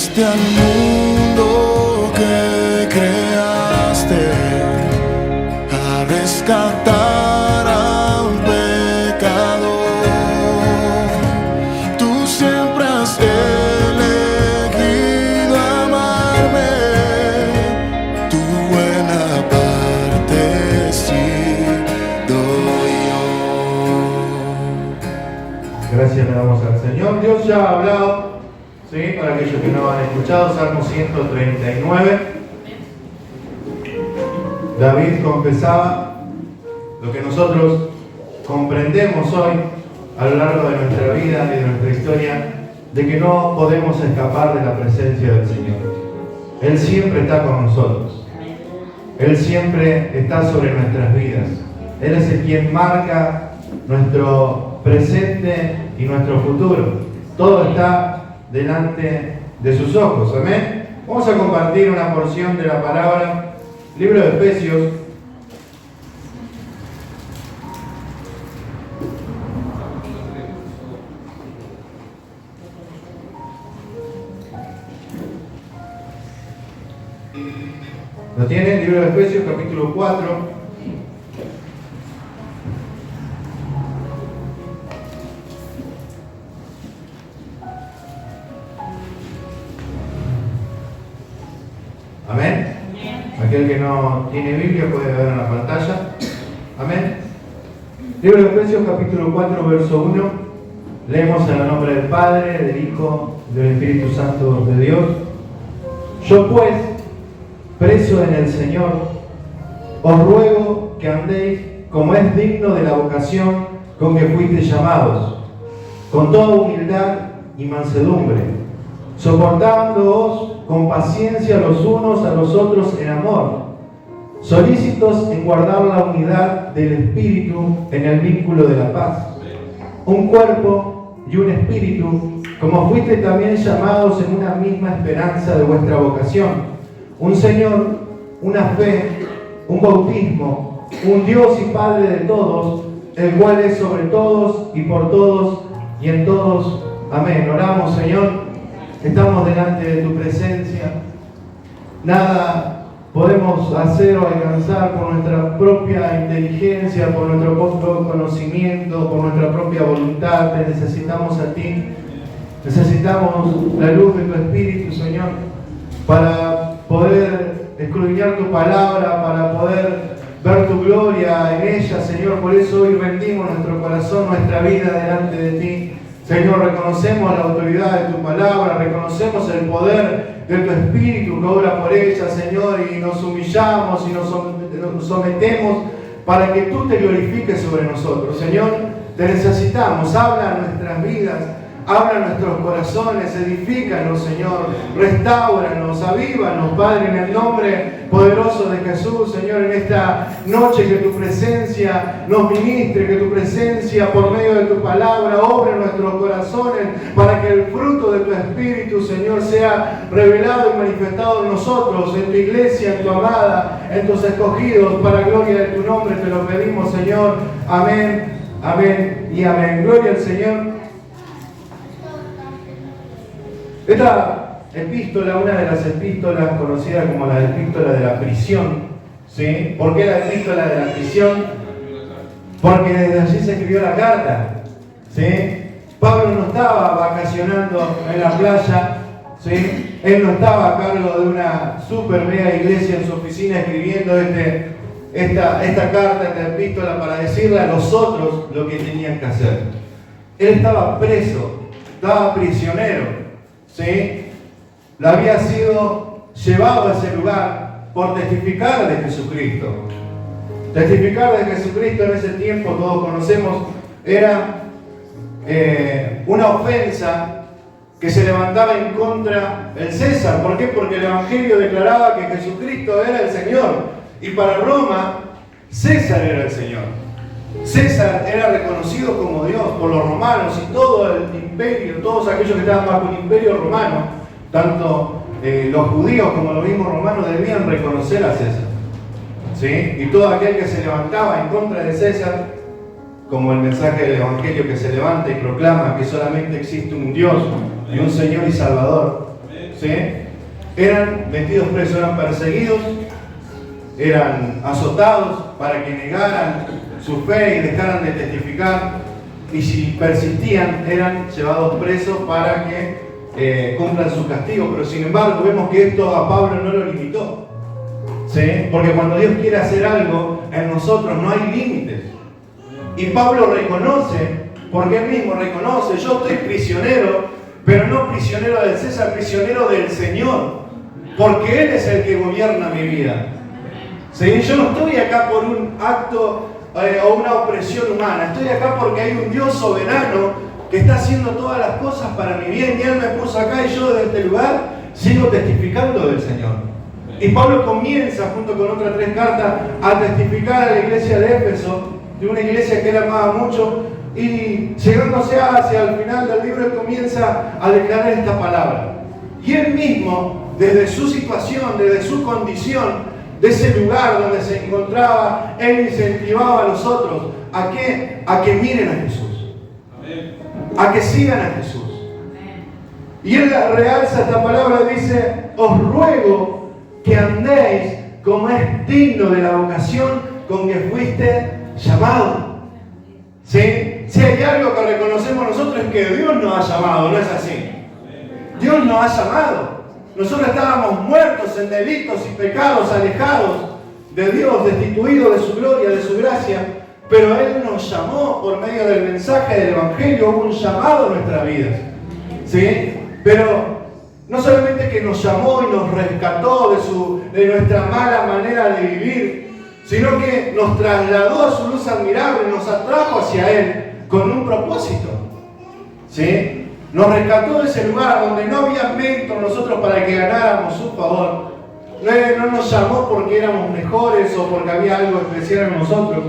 Viniste al mundo que creaste a rescatar a un pecador. Tú siempre has elegido amarme, tu buena parte sí doy yo. Gracias le damos al Señor. Dios ya ha hablado. ¿Sí? Para aquellos que no han escuchado, Salmo 139. David confesaba lo que nosotros comprendemos hoy a lo largo de nuestra vida y de nuestra historia, de que no podemos escapar de la presencia del Señor. Él siempre está con nosotros. Él siempre está sobre nuestras vidas. Él es el quien marca nuestro presente y nuestro futuro. Todo está delante de sus ojos. Amén. Vamos a compartir una porción de la palabra, libro de Efesios. ¿Lo tienen? Libro de Efesios, capítulo 4. Amén. Aquel que no tiene Biblia puede ver en la pantalla. Amén. Libro de Efesios capítulo 4, verso 1. Leemos en el nombre del Padre, del Hijo y del Espíritu Santo de Dios. Yo pues, preso en el Señor, os ruego que andéis como es digno de la vocación con que fuisteis llamados, con toda humildad y mansedumbre, soportándoos con paciencia los unos a los otros en amor, solícitos en guardar la unidad del Espíritu en el vínculo de la paz. Un cuerpo y un espíritu, como fuisteis también llamados en una misma esperanza de vuestra vocación. Un Señor, una fe, un bautismo, un Dios y Padre de todos, el cual es sobre todos y por todos y en todos. Amén. Oramos, Señor. Estamos delante de tu presencia. Nada podemos hacer o alcanzar por nuestra propia inteligencia, por nuestro propio conocimiento, por nuestra propia voluntad. Te necesitamos a ti. Necesitamos la luz de tu Espíritu, Señor, para poder escudriñar tu palabra, para poder ver tu gloria en ella, Señor. Por eso hoy rendimos nuestro corazón, nuestra vida delante de ti. Señor, reconocemos la autoridad de tu palabra, reconocemos el poder de tu Espíritu que obra por ella, Señor, y nos humillamos y nos sometemos para que tú te glorifiques sobre nosotros. Señor, te necesitamos. Habla en nuestras vidas, habla en nuestros corazones, edifícanos, Señor, restáuranos, avívanos, Padre, en el nombre poderoso de Jesús, Señor, en esta noche que tu presencia nos ministre, que tu presencia por medio de tu palabra obre en nuestros corazones para que el fruto de tu Espíritu, Señor, sea revelado y manifestado en nosotros, en tu iglesia, en tu amada, en tus escogidos, para gloria de tu nombre te lo pedimos, Señor. Amén, amén y amén. Gloria al Señor. Esta epístola, una de las epístolas conocidas como la epístola de la prisión, ¿sí? ¿Por qué la epístola de la prisión? Porque desde allí se escribió la carta, ¿sí? Pablo no estaba vacacionando en la playa, ¿sí? Él no estaba a cargo de una super mega iglesia en su oficina escribiendo esta carta, esta epístola para decirle a los otros lo que tenían que hacer. Él estaba preso, estaba prisionero, ¿sí? Le había sido llevado a ese lugar por testificar de Jesucristo. Testificar de Jesucristo en ese tiempo, todos conocemos, era una ofensa que se levantaba en contra del César. ¿Por qué? Porque el Evangelio declaraba que Jesucristo era el Señor. Y para Roma, César era el Señor. César era reconocido como Dios por los romanos y todo el imperio, todos aquellos que estaban bajo el imperio romano. Tanto los judíos como los mismos romanos debían reconocer a César, ¿sí? Y todo aquel que se levantaba en contra de César, como el mensaje del Evangelio que se levanta y proclama que solamente existe un Dios y un Señor y Salvador, ¿sí? Eran metidos presos, eran perseguidos, eran azotados para que negaran su fe y dejaran de testificar, y si persistían eran llevados presos para que cumplan su castigo. Pero sin embargo vemos que esto a Pablo no lo limitó, ¿sí? Porque cuando Dios quiere hacer algo en nosotros no hay límites. Y Pablo reconoce, porque él mismo reconoce: yo estoy prisionero, pero no prisionero del César, prisionero del Señor, porque Él es el que gobierna mi vida. ¿Sí? Yo no estoy acá por un acto o una opresión humana, estoy acá porque hay un Dios soberano que está haciendo todas las cosas para mi bien, y Él me puso acá y yo desde este lugar sigo testificando del Señor. Y Pablo comienza, junto con otras 3 cartas, a testificar a la iglesia de Éfeso, de una iglesia que él amaba mucho, y llegándose hacia el final del libro, él comienza a declarar esta palabra. Y él mismo, desde su situación, desde su condición, de ese lugar donde se encontraba, él incentivaba a los otros a que miren a Jesús, a que sigan a Jesús. Y él realza esta palabra y dice: os ruego que andéis como es digno de la vocación con que fuiste llamado. ¿Sí? Si hay algo que reconocemos nosotros es que Dios nos ha llamado, ¿no es así? Dios nos ha llamado. Nosotros estábamos muertos en delitos y pecados, alejados de Dios, destituidos de su gloria, de su gracia, pero Él nos llamó por medio del mensaje del Evangelio. Hubo un llamado a nuestras vidas, ¿sí? Pero no solamente que nos llamó y nos rescató de nuestra mala manera de vivir, sino que nos trasladó a su luz admirable, nos atrajo hacia Él con un propósito, ¿sí? Nos rescató de ese lugar donde no había mérito en nosotros para que ganáramos su favor. No nos llamó porque éramos mejores o porque había algo especial en nosotros,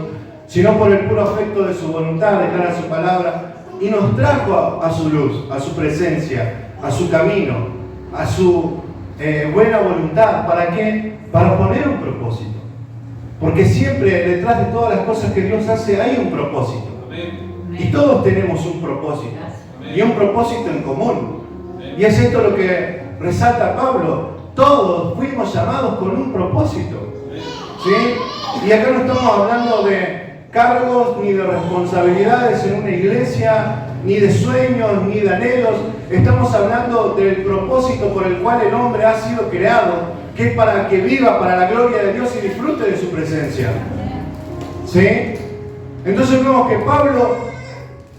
sino por el puro afecto de su voluntad, declara su palabra, y nos trajo a su luz, a su presencia, a su camino, a su buena voluntad. ¿Para qué? Para poner un propósito. Porque siempre detrás de todas las cosas que Dios hace hay un propósito. Y todos tenemos un propósito. Y un propósito en común. Y es esto lo que resalta Pablo. Todos fuimos llamados con un propósito, ¿sí? Y acá no estamos hablando de cargos ni de responsabilidades en una iglesia, ni de sueños, ni de anhelos. Estamos hablando del propósito por el cual el hombre ha sido creado, que es para que viva para la gloria de Dios y disfrute de su presencia, ¿sí? Entonces vemos que Pablo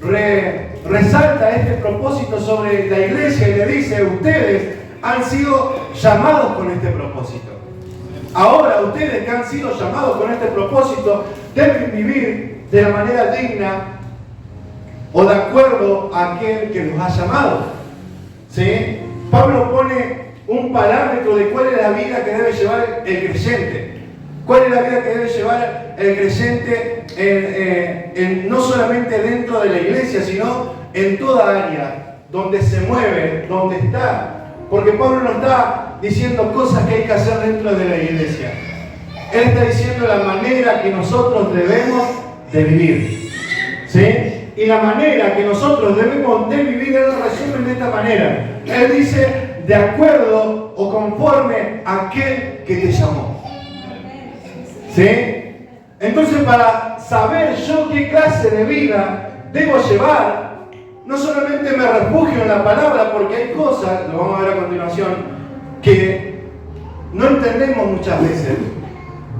resalta este propósito sobre la iglesia y le dice: ustedes han sido llamados con este propósito. Ahora ustedes que han sido llamados con este propósito deben vivir de la manera digna o de acuerdo a aquel que los ha llamado, ¿sí? Pablo pone un parámetro de cuál es la vida que debe llevar el creyente. ¿Cuál es la vida que debe llevar el creyente no solamente dentro de la iglesia, sino en toda área donde se mueve, donde está? Porque Pablo no está diciendo cosas que hay que hacer dentro de la iglesia. Él está diciendo la manera que nosotros debemos de vivir, ¿sí? Y la manera que nosotros debemos de vivir, él lo resume de esta manera. Él dice: de acuerdo o conforme a aquel que te llamó. ¿Sí? Entonces, para saber yo qué clase de vida debo llevar, no solamente me refugio en la palabra, porque hay cosas, lo vamos a ver a continuación, que no entendemos muchas veces,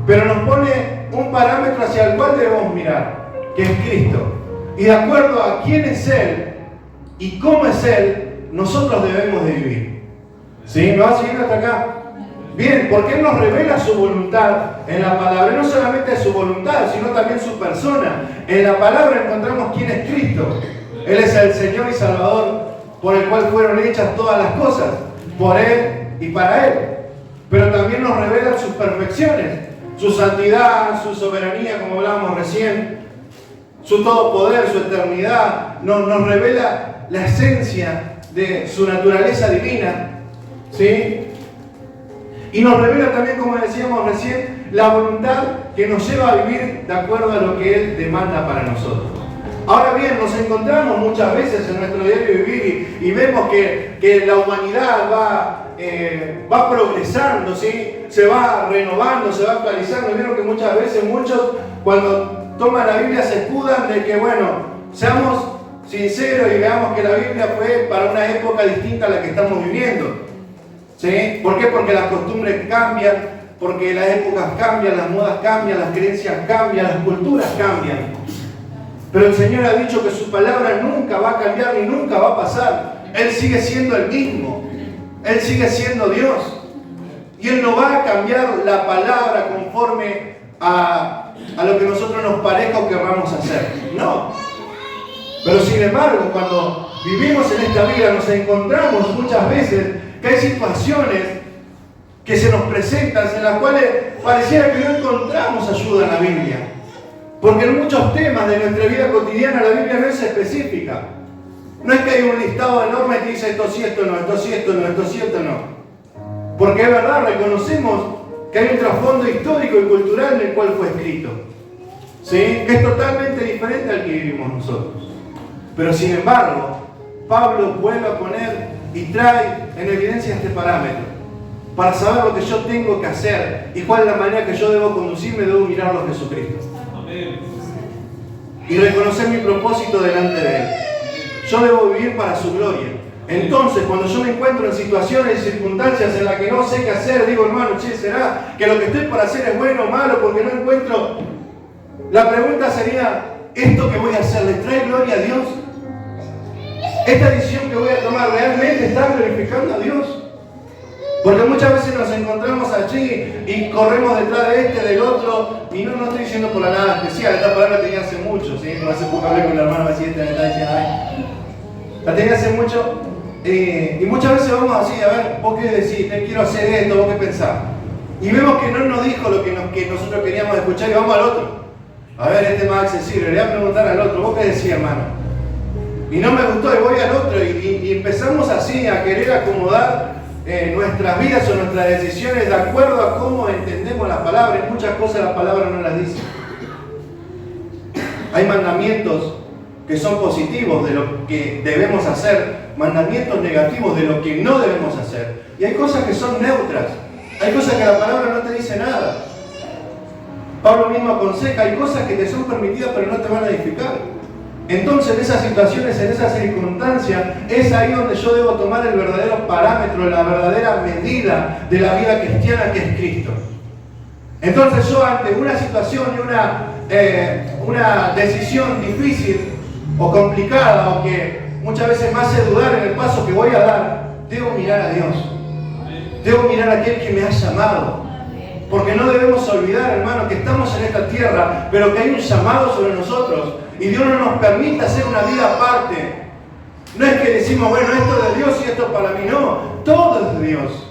pero nos pone un parámetro hacia el cual debemos mirar, que es Cristo. Y de acuerdo a quién es Él y cómo es Él, nosotros debemos de vivir. ¿Sí? ¿Me va a seguir hasta acá? Bien, porque Él nos revela su voluntad en la palabra. No solamente su voluntad, sino también su persona. En la palabra encontramos quién es Cristo. Él es el Señor y Salvador por el cual fueron hechas todas las cosas, por Él y para Él. Pero también nos revela sus perfecciones, su santidad, su soberanía, como hablábamos recién, su todopoder, su eternidad. Nos revela la esencia de su naturaleza divina, ¿sí? Y nos revela también, como decíamos recién, la voluntad que nos lleva a vivir de acuerdo a lo que Él demanda para nosotros. Ahora bien, nos encontramos muchas veces en nuestro diario vivir y vemos que la humanidad va va progresando, ¿sí? Se va renovando, se va actualizando. Vieron que muchas veces muchos cuando toman la Biblia se escudan de que, bueno, seamos sinceros y veamos que la Biblia fue para una época distinta a la que estamos viviendo, ¿sí? ¿Por qué? Porque las costumbres cambian, porque las épocas cambian, las modas cambian, las creencias cambian, las culturas cambian. Pero el Señor ha dicho que su palabra nunca va a cambiar ni nunca va a pasar. Él sigue siendo el mismo. Él sigue siendo Dios. Y Él no va a cambiar la palabra conforme a lo que nosotros nos parezca o querramos hacer. No. Pero sin embargo, cuando vivimos en esta vida, nos encontramos muchas veces que hay situaciones que se nos presentan en las cuales pareciera que no encontramos ayuda en la Biblia. Porque en muchos temas de nuestra vida cotidiana la Biblia no es específica. No es que hay un listado enorme que dice esto sí, esto no, esto sí, esto no, esto sí, esto no. Porque es verdad, reconocemos que hay un trasfondo histórico y cultural en el cual fue escrito, ¿sí? Que es totalmente diferente al que vivimos nosotros. Pero sin embargo, Pablo vuelve a poner y trae en evidencia este parámetro para saber lo que yo tengo que hacer y cuál es la manera que yo debo conducirme, debo mirarlo a Jesucristo. Amén. Y reconocer mi propósito delante de Él. Yo debo vivir para su gloria. Entonces, cuando yo me encuentro en situaciones y circunstancias en las que no sé qué hacer, digo, hermano, che, ¿será que lo que estoy por hacer es bueno o malo? Porque no encuentro. La pregunta sería, ¿esto que voy a hacer le trae gloria a Dios? ¿Esta decisión que voy a tomar realmente está glorificando a Dios? Porque muchas veces nos encontramos allí y corremos detrás de este, del otro, y no estoy diciendo por la nada especial, esta palabra la tenía hace mucho, ¿sí? No hace poco hablé con la hermana así, esta me está diciendo, ay, la tenía hace mucho, y muchas veces vamos así, a ver, vos qué decís, quiero hacer esto, vos qué pensás. Y vemos que no nos dijo lo que nosotros queríamos escuchar y vamos al otro. A ver, este es más accesible, le voy a preguntar al otro, vos qué decís, hermano. Y no me gustó y voy al otro, y empezamos así a querer acomodar nuestras vidas o nuestras decisiones de acuerdo a cómo entendemos la palabra. En muchas cosas la palabra no las dice. Hay mandamientos que son positivos de lo que debemos hacer, mandamientos negativos de lo que no debemos hacer. Y hay cosas que son neutras, hay cosas que la palabra no te dice nada. Pablo mismo aconseja, hay cosas que te son permitidas pero no te van a edificar. Entonces, en esas situaciones, en esas circunstancias, es ahí donde yo debo tomar el verdadero parámetro, la verdadera medida de la vida cristiana, que es Cristo. Entonces yo, ante una situación y una decisión difícil o complicada, o que muchas veces me hace dudar en el paso que voy a dar, debo mirar a Dios. Debo mirar a aquel que me ha llamado. Porque no debemos olvidar, hermano, que estamos en esta tierra, pero que hay un llamado sobre nosotros. Y Dios no nos permite hacer una vida aparte. No es que decimos, bueno, esto es de Dios y esto es para mí. No, todo es de Dios.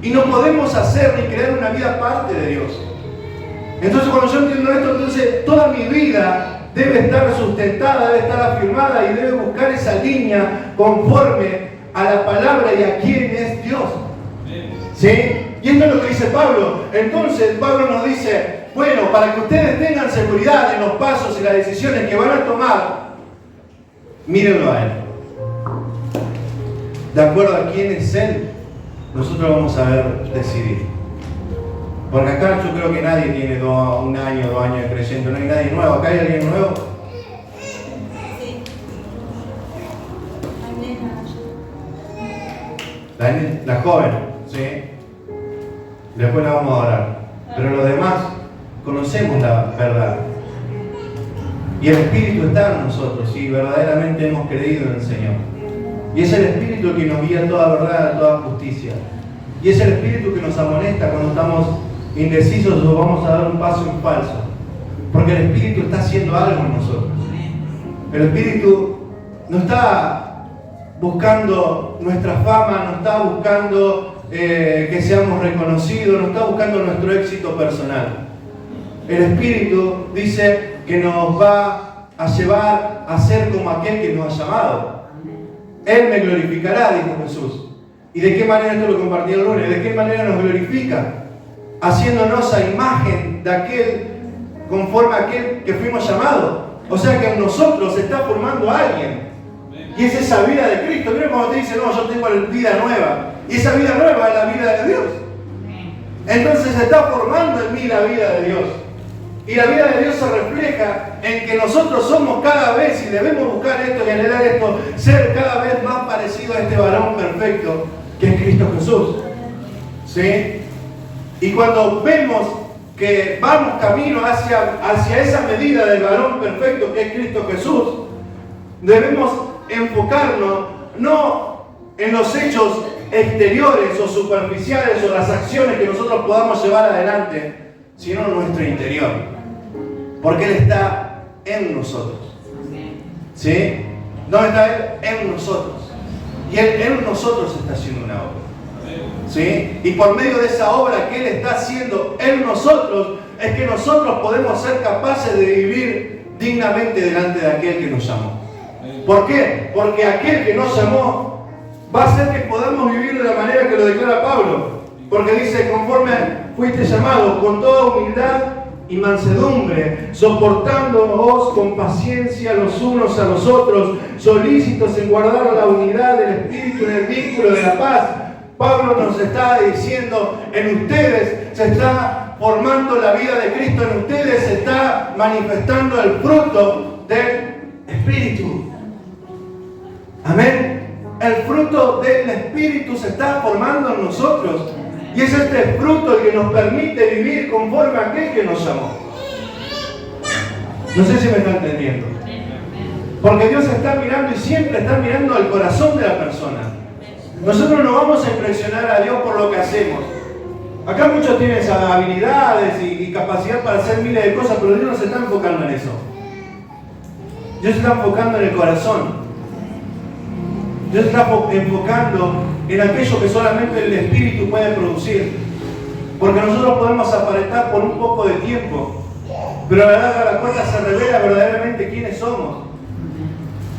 Y no podemos hacer ni crear una vida aparte de Dios. Entonces, cuando yo entiendo esto, entonces toda mi vida debe estar sustentada, debe estar afirmada y debe buscar esa línea conforme a la palabra y a quién es Dios. ¿Sí? Y esto es lo que dice Pablo. Entonces Pablo nos dice, bueno, para que ustedes tengan seguridad en los pasos y las decisiones que van a tomar, mírenlo a Él. De acuerdo a quién es Él, nosotros vamos a ver decidir. Porque acá yo creo que nadie tiene 1 año, 2 años de creyente, no hay nadie nuevo. ¿Acá hay alguien nuevo? La joven, ¿sí? Después la vamos a orar. Pero los demás conocemos la verdad. Y el Espíritu está en nosotros y verdaderamente hemos creído en el Señor. Y es el Espíritu que nos guía a toda verdad, a toda justicia. Y es el Espíritu que nos amonesta cuando estamos indecisos o vamos a dar un paso en falso. Porque el Espíritu está haciendo algo en nosotros. El Espíritu no está buscando nuestra fama, no está buscando que seamos reconocidos, no está buscando nuestro éxito personal. El Espíritu dice que nos va a llevar a ser como aquel que nos ha llamado. Él me glorificará, dijo Jesús. ¿Y de qué manera? Esto lo compartí el lunes. ¿De qué manera nos glorifica? Haciéndonos a imagen de aquel, conforme a aquel que fuimos llamados. O sea que en nosotros se está formando alguien. Y es esa vida de Cristo. Miren, cuando te dice, no, yo tengo vida nueva. Y esa vida nueva es la vida de Dios. Entonces se está formando en mí la vida de Dios. Y la vida de Dios se refleja en que nosotros somos cada vez, y debemos buscar esto, generar esto, ser cada vez más parecido a este varón perfecto que es Cristo Jesús. ¿Sí? Y cuando vemos que vamos camino hacia esa medida del varón perfecto que es Cristo Jesús, debemos enfocarnos no en los hechos exteriores o superficiales o las acciones que nosotros podamos llevar adelante, sino en nuestro interior, porque Él está en nosotros. ¿Sí? ¿Dónde está Él? En nosotros. Y Él en nosotros está haciendo una obra. ¿Sí? Y por medio de esa obra que Él está haciendo en nosotros, es que nosotros podemos ser capaces de vivir dignamente delante de aquel que nos llamó. ¿Por qué? Porque aquel que nos llamó va a hacer que podamos vivir de la manera que lo declara Pablo. Porque dice, conforme fuiste llamado, con toda humildad y mansedumbre, soportándoos con paciencia los unos a los otros, solícitos en guardar la unidad del Espíritu en el vínculo de la paz. Pablo nos está diciendo, en ustedes se está formando la vida de Cristo, en ustedes se está manifestando el fruto del Espíritu. Amén. El fruto del Espíritu se está formando en nosotros. Y es este fruto el que nos permite vivir conforme a aquel que nos llamó. No sé si me está entendiendo. Porque Dios está mirando y siempre está mirando al corazón de la persona. Nosotros no vamos a impresionar a Dios por lo que hacemos. Acá muchos tienen esas habilidades y capacidad para hacer miles de cosas, pero Dios no se está enfocando en eso. Dios se está enfocando en el corazón. Dios se está enfocando en aquello que solamente el Espíritu puede producir. Porque nosotros podemos aparentar por un poco de tiempo, pero la verdad a la cuenta se revela verdaderamente quiénes somos.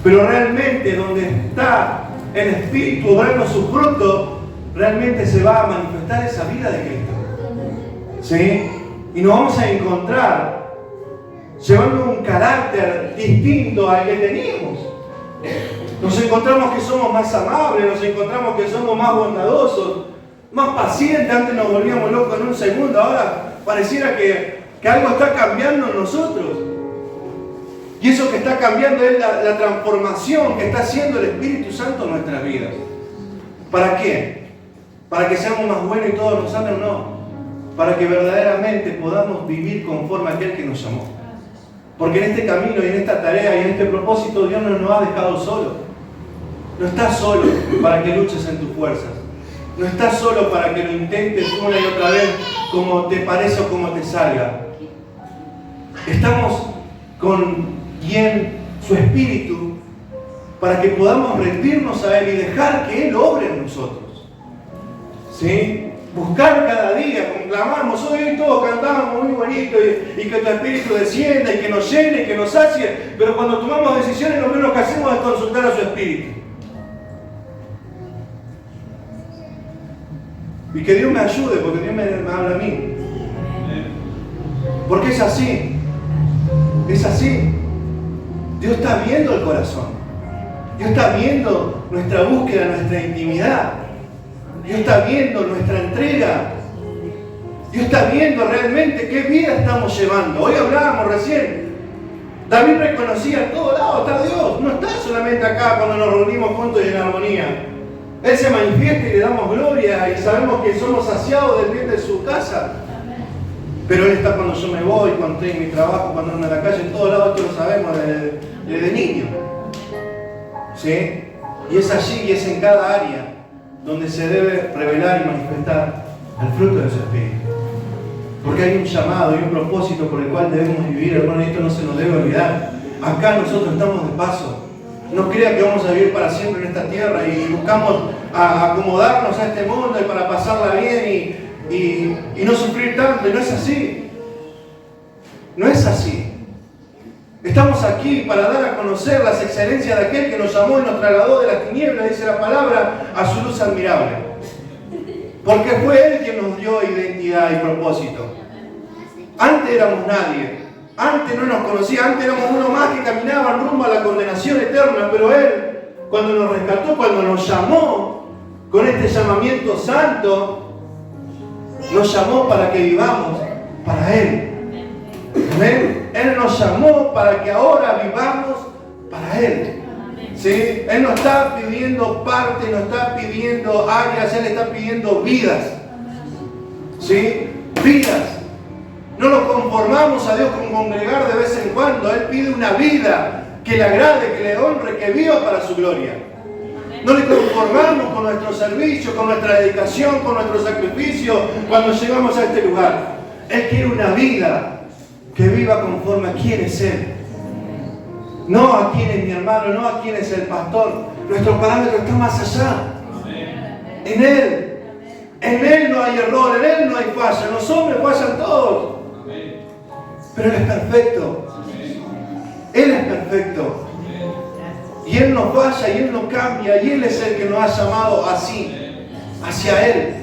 Pero realmente donde está el Espíritu obrando su fruto, realmente se va a manifestar esa vida de Cristo. ¿Sí? Y nos vamos a encontrar llevando un carácter distinto al que teníamos. Nos encontramos que somos más amables, nos encontramos que somos más bondadosos, más pacientes. Antes nos volvíamos locos en un segundo, ahora pareciera que algo está cambiando en nosotros. Y eso que está cambiando es la transformación que está haciendo el Espíritu Santo en nuestras vidas. ¿Para qué? ¿Para que seamos más buenos y todos nos amen? No. Para que verdaderamente podamos vivir conforme a aquel que nos llamó. Porque en este camino y en esta tarea y en este propósito Dios no nos ha dejado solos. No estás solo para que luches en tus fuerzas. No estás solo para que lo intentes una y otra vez como te parece o como te salga. Estamos con su Espíritu para que podamos rendirnos a Él y dejar que Él obre en nosotros. ¿Sí? Buscar cada día, conclamamos, hoy todos cantamos muy bonito y que tu Espíritu descienda y que nos llene y que nos sacie, pero cuando tomamos decisiones lo menos que hacemos es consultar a su Espíritu. Y que Dios me ayude, porque Dios me habla a mí. Porque es así. Es así. Dios está viendo el corazón. Dios está viendo nuestra búsqueda, nuestra intimidad. Dios está viendo nuestra entrega. Dios está viendo realmente qué vida estamos llevando. Hoy hablábamos recién. David reconocía en todos lados está Dios. No está solamente acá cuando nos reunimos juntos y en armonía. Él se manifiesta y le damos gloria y sabemos que somos saciados del bien de su casa. Pero Él está cuando yo me voy, cuando estoy en mi trabajo, cuando ando en la calle, en todos lados, esto lo sabemos desde niño. ¿Sí? Y es allí y es en cada área donde se debe revelar y manifestar el fruto de su Espíritu. Porque hay un llamado y un propósito por el cual debemos vivir, hermano, y esto no se nos debe olvidar. Acá nosotros estamos de paso. No crea que vamos a vivir para siempre en esta tierra y buscamos acomodarnos a este mundo y para pasarla bien y no sufrir tanto. Y no es así. No es así. Estamos aquí para dar a conocer las excelencias de aquel que nos llamó y nos trasladó de las tinieblas, dice la palabra, a su luz admirable. Porque fue Él quien nos dio identidad y propósito. Antes éramos nadie. Antes no nos conocía. Antes éramos uno más que caminaban rumbo a la condenación eterna. Pero Él cuando nos rescató, cuando nos llamó con este llamamiento santo, nos llamó para que vivamos para Él. ¿Amén? Él nos llamó para que ahora vivamos para Él. ¿Sí? Él nos está pidiendo parte, nos está pidiendo áreas, Él está pidiendo vidas. ¿Sí? Vidas. No nos conformamos a Dios con congregar de vez en cuando. Él pide una vida que le agrade, que le honre, que viva para su gloria. No le conformamos con nuestro servicio, con nuestra dedicación, con nuestro sacrificio cuando llegamos a este lugar. Él quiere una vida que viva conforme a quién es Él. No a quién es mi hermano, no a quién es el pastor. Nuestro parámetro está más allá. En Él. En Él no hay error, en Él no hay falla. Los hombres fallan todos. Pero Él es perfecto. Él es perfecto. Y Él no falla, y Él no cambia, y Él es el que nos ha llamado así, hacia Él.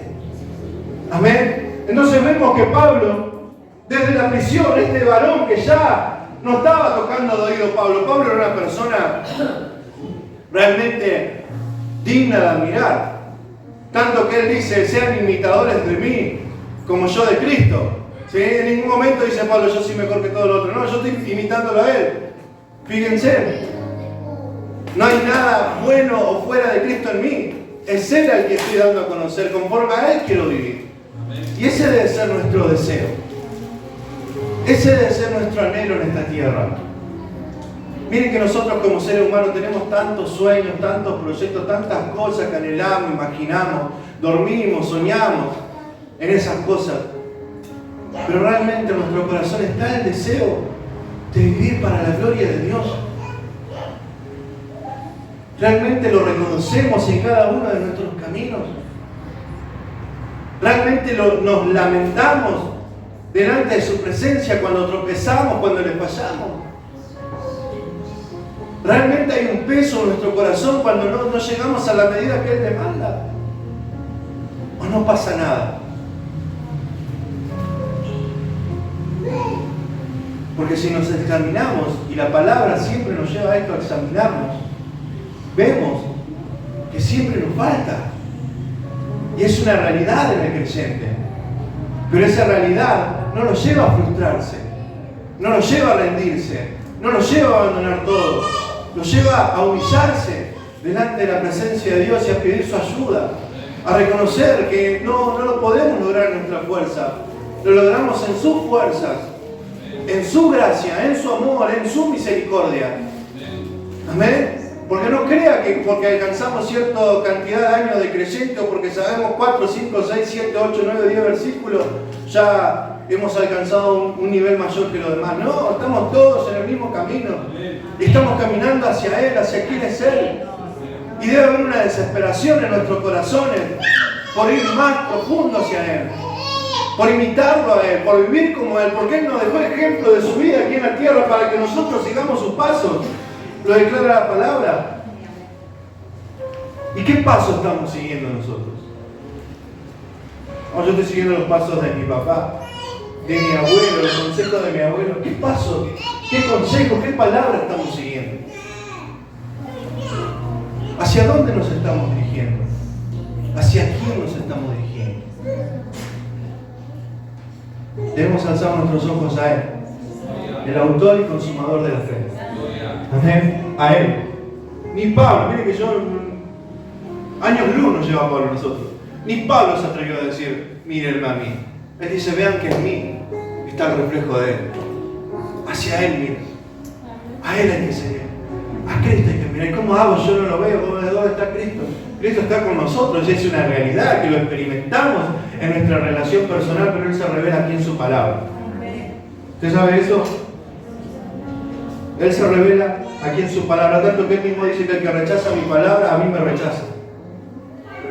Amén. Entonces vemos que Pablo, desde la prisión, este varón que ya no estaba tocando de oído Pablo era una persona realmente digna de admirar. Tanto que él dice, sean imitadores de mí, como yo de Cristo. ¿Sí? En ningún momento dice Pablo, yo soy mejor que todo lo otro. No, yo estoy imitándolo a Él. Fíjense. No hay nada bueno o fuera de Cristo en mí. Es Él al que estoy dando a conocer. Conforme a Él quiero vivir. Y ese debe ser nuestro deseo. Ese debe ser nuestro anhelo en esta tierra. Miren que nosotros como seres humanos tenemos tantos sueños, tantos proyectos, tantas cosas que anhelamos, imaginamos, dormimos, soñamos en esas cosas. Pero realmente en nuestro corazón está el deseo de vivir para la gloria de Dios. Realmente lo reconocemos en cada uno de nuestros caminos. Realmente nos lamentamos delante de su presencia cuando tropezamos, cuando le fallamos. Realmente hay un peso en nuestro corazón cuando no llegamos a la medida que Él demanda. ¿O no pasa nada? Porque si nos examinamos, y la palabra siempre nos lleva a esto, a examinarnos, vemos que siempre nos falta. Y es una realidad en el creyente. Pero esa realidad no lo lleva a frustrarse, no lo lleva a rendirse, no lo lleva a abandonar todo, lo lleva a humillarse delante de la presencia de Dios y a pedir su ayuda, a reconocer que no lo podemos lograr en nuestra fuerza, lo logramos en sus fuerzas, en su gracia, en su amor, en su misericordia. Amén. Porque no crea que porque alcanzamos cierta cantidad de años de creyente o porque sabemos 4, 5, 6, 7, 8, 9, 10 versículos, ya hemos alcanzado un nivel mayor que los demás. No, estamos todos en el mismo camino. Estamos caminando hacia Él, hacia quién es Él. Y debe haber una desesperación en nuestros corazones por ir más profundo hacia Él, por imitarlo a Él, por vivir como Él, porque Él nos dejó ejemplo de su vida aquí en la tierra para que nosotros sigamos sus pasos. Lo declara la palabra. ¿Y qué pasos estamos siguiendo nosotros? Yo estoy siguiendo los pasos de mi papá, de mi abuelo, los consejos de mi abuelo. ¿Qué pasos, qué consejos, qué palabras estamos siguiendo? ¿Hacia dónde nos estamos dirigiendo? ¿Hacia quién nos estamos dirigiendo? Debemos alzar nuestros ojos a Él, el autor y consumador de la fe. Amén. A Él. Ni Pablo, mire que años luz nos lleva Pablo a nosotros. Ni Pablo se atrevió a decir, mírenme a mí. Él dice, vean que en mí está el reflejo de Él. Hacia Él miren. A Él hay que seguir. A Cristo hay que mirar. ¿Cómo hago? Yo no lo veo. ¿Dónde está Cristo? Cristo está con nosotros. Es una realidad que lo experimentamos en nuestra relación personal, pero Él se revela aquí en su palabra. ¿Usted sabe eso? Él se revela aquí en su palabra, tanto que Él mismo dice que el que rechaza mi palabra, a mí me rechaza.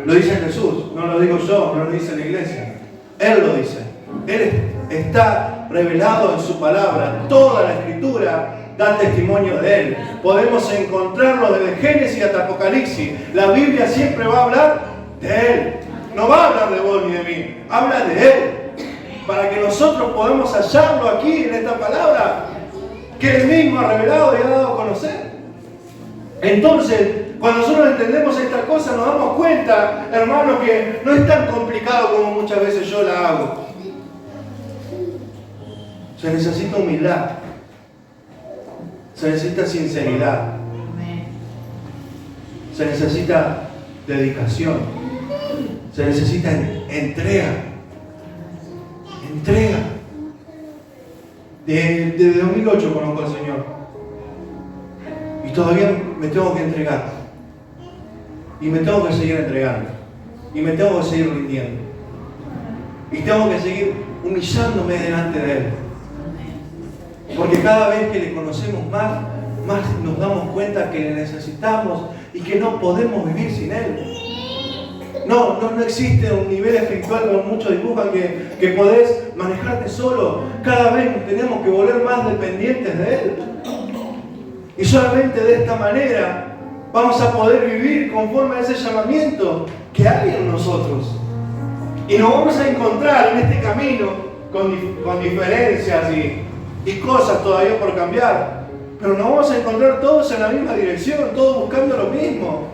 Lo dice Jesús, no lo digo yo, no lo dice la iglesia. Él lo dice. Él está revelado en su palabra. Toda la Escritura da testimonio de Él. Podemos encontrarlo desde Génesis hasta Apocalipsis. La Biblia siempre va a hablar de Él. No va a hablar de vos ni de mí. Habla de Él. Para que nosotros podamos hallarlo aquí en esta palabra que Él mismo ha revelado y ha dado a conocer. Entonces, Cuando nosotros entendemos esta cosa, nos damos cuenta, hermanos, que no es tan complicado como muchas veces yo la hago. Se necesita humildad. Se necesita sinceridad. Se necesita dedicación. Se necesita entrega. Entrega. Desde 2008 conozco al Señor. Y todavía me tengo que entregar. Y me tengo que seguir entregando. Y me tengo que seguir rindiendo. Y tengo que seguir humillándome delante de Él. Porque cada vez que le conocemos más nos damos cuenta que le necesitamos y que no podemos vivir sin Él. No existe un nivel espiritual como muchos dibujan que podés manejarte solo. Cada vez nos tenemos que volver más dependientes de Él. Y solamente de esta manera vamos a poder vivir conforme a ese llamamiento que hay en nosotros. Y nos vamos a encontrar en este camino con diferencias y cosas todavía por cambiar. Pero nos vamos a encontrar todos en la misma dirección, todos buscando lo mismo.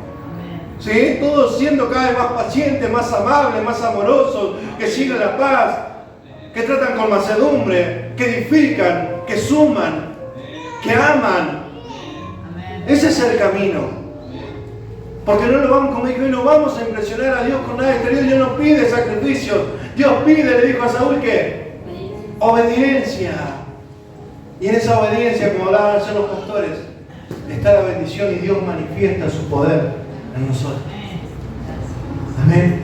¿Sí? Todos siendo cada vez más pacientes, más amables, más amorosos, que siguen la paz, que tratan con mansedumbre, que edifican, que suman, que aman. Ese es el camino. Porque no lo vamos, como dije hoy, no vamos a impresionar a Dios con nada exterior. Dios no pide sacrificios. Dios pide, le dijo a Saúl, ¿qué? Obediencia. Y en esa obediencia, como hablaban ayer los pastores, está la bendición y Dios manifiesta su poder en nosotros. Amén.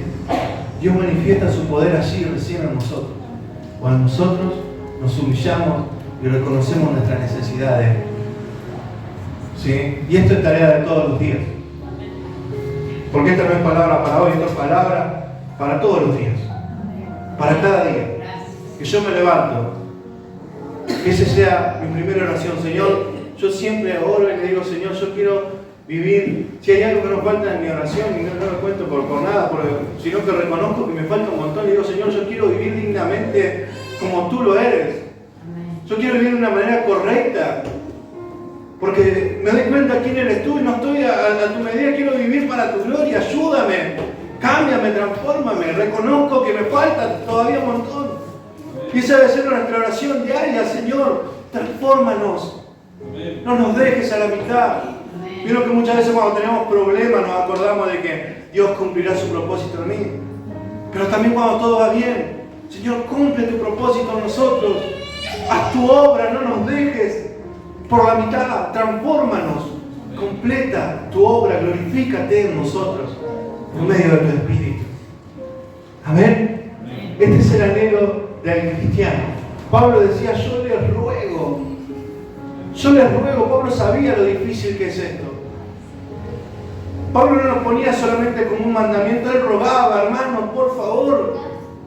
Dios manifiesta su poder allí recién en nosotros. Cuando nosotros nos humillamos y reconocemos nuestra necesidad de Él. ¿Sí? Y esto es tarea de todos los días. Porque esta no es palabra para hoy, esta es palabra para todos los días. Para cada día. Que yo me levanto. Que esa sea mi primera oración. Señor, yo siempre oro y le digo, Señor, yo quiero vivir. Si hay algo que nos falta en mi oración, y no me cuento por nada, sino que reconozco que me falta un montón, y digo, Señor, yo quiero vivir dignamente como tú lo eres. Yo quiero vivir de una manera correcta. Porque me doy cuenta quién eres tú y no estoy a tu medida. Quiero vivir para tu gloria. Ayúdame, cámbiame, transfórmame. Reconozco que me falta todavía un montón. Y esa debe ser nuestra oración diaria. Señor, transfórmanos. No nos dejes a la mitad. Vieron que muchas veces cuando tenemos problemas nos acordamos de que Dios cumplirá su propósito en mí. Pero también cuando todo va bien, Señor, cumple tu propósito en nosotros. Haz tu obra, no nos dejes por la mitad, transfórmanos, completa tu obra, glorifícate en nosotros, por medio de tu Espíritu. Amén. Este es el anhelo del cristiano. Pablo decía, yo les ruego, Pablo sabía lo difícil que es esto. Pablo no nos ponía solamente como un mandamiento, él rogaba, hermanos, por favor,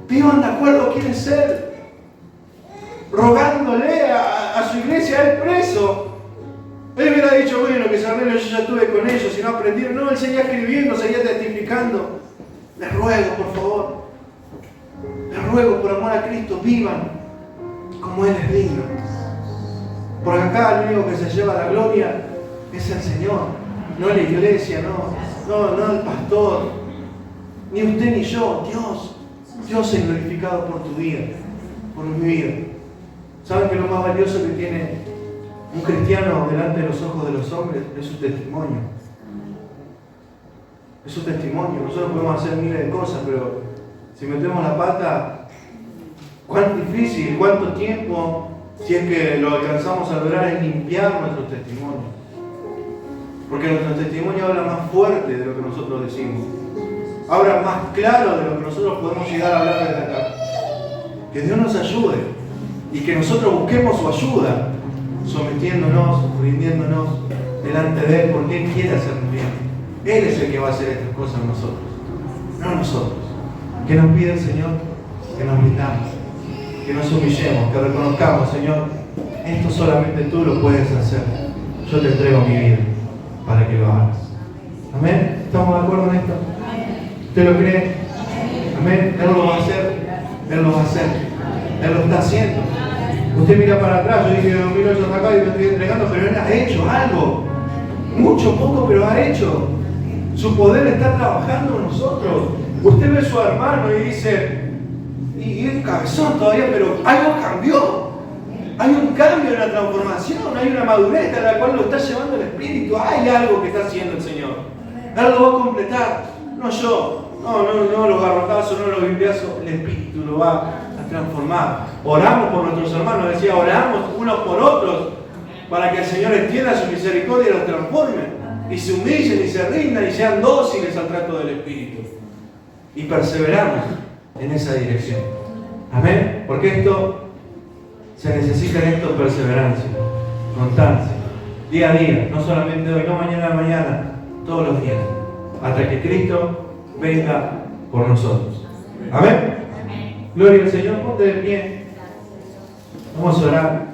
vivan de acuerdo a quién es él. Rogándole a su iglesia, a él preso. Él hubiera dicho, bueno, que Samuel, yo ya estuve con ellos y no aprendieron. No, él seguía escribiendo, seguía testificando. Les ruego, por favor. Les ruego, por amor a Cristo, vivan como Él es digno. Porque acá el único que se lleva la gloria es el Señor. No la iglesia, no el pastor. Ni usted ni yo, Dios. Dios es glorificado por tu vida, por mi vida. ¿Saben que lo más valioso que tiene un cristiano delante de los ojos de los hombres es su testimonio? Es su testimonio. Nosotros podemos hacer miles de cosas, pero si metemos la pata, cuán difícil, cuánto tiempo, si es que lo alcanzamos a lograr, es limpiar nuestros testimonios. Porque nuestro testimonio habla más fuerte de lo que nosotros decimos. Habla más claro de lo que nosotros podemos llegar a hablar desde acá. Que Dios nos ayude. Y que nosotros busquemos su ayuda, sometiéndonos, rindiéndonos delante de Él, porque Él quiere hacernos bien. Él es el que va a hacer estas cosas en nosotros, no nosotros. ¿Qué nos pide el Señor? Que nos rindamos, que nos humillemos, que reconozcamos, Señor, esto solamente tú lo puedes hacer. Yo te entrego mi vida para que lo hagas. ¿Amén? ¿Estamos de acuerdo en esto? ¿Usted lo cree? ¿Amén? Él lo va a hacer. Él lo va a hacer. Él lo está haciendo. Usted mira para atrás, yo dije 2008 hasta acá y me estoy entregando, pero Él ha hecho algo. Mucho, poco, pero ha hecho. Su poder está trabajando en nosotros. Usted ve a su hermano y dice, y es cabezón todavía, pero algo cambió. Hay un cambio en la transformación, hay una madurez a la cual lo está llevando el Espíritu. Hay algo que está haciendo el Señor. Él lo va a completar. No yo, no los garrotazos, no los bimbiazos. El Espíritu lo va a transformar. Oramos por nuestros hermanos, decía, oramos unos por otros para que el Señor extienda su misericordia y los transforme. Y se humillen y se rindan y sean dóciles al trato del Espíritu. Y perseveramos en esa dirección. Amén. Porque esto se necesita en esto perseverancia, constancia, día a día, no solamente hoy, no mañana, todos los días, hasta que Cristo venga por nosotros. Amén. Gloria al Señor, ponte de pie. Vamos a orar.